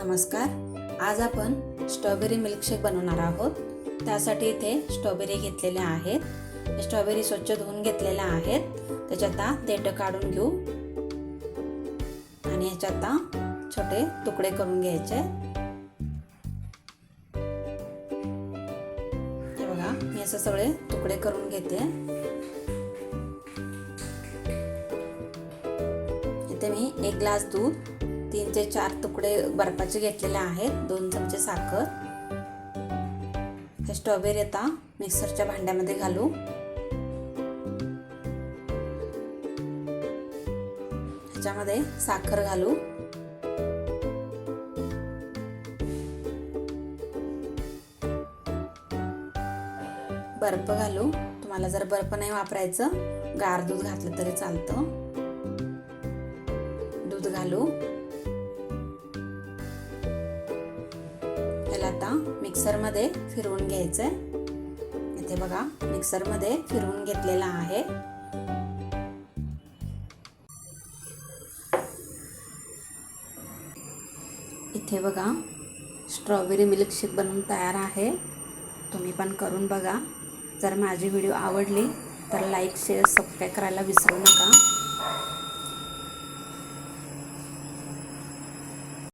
नमस्कार. आज आपण स्ट्रॉबेरी मिल्कशेक बनवणार आहोत. त्यासाठी इथे स्ट्रॉबेरी घेतलेल्या आहेत. स्ट्रॉबेरी स्वच्छ धुवून घेतलेल्या आहेत. त्याच्यात देठ काढून घेऊ आणि ह्याच्यात छोटे तुकडे करून घ्यायचे. हे बघा, मी असे सगळे तुकडे करून घेते. इथे मी 1 ग्लास दूध, 3 ते 4 तुकडे बर्फाचे घेतलेले आहेत, 2 चमचे साखर. हे स्ट्रॉबेरी आता मिक्सरच्या भांड्यामध्ये घालू. ह्याच्यामध्ये साखर घालू. बर्फ घालू. तुम्हाला जर बर्फ नाही वापरायचं, गार दूध घातलं तरी चालतं. दूध घालू. याला आता मिक्सरमध्ये फिरवून घ्यायचंय. इथे बघा, मिक्सरमध्ये फिरवून घेतलेला आहे. इथे बघा, स्ट्रॉबेरी मिल्कशेक बनवून तयार आहे. तुम्ही पण करून बघा. जर माझी व्हिडिओ आवडली तर लाईक, शेअर, सबस्क्राईब करायला विसरू नका.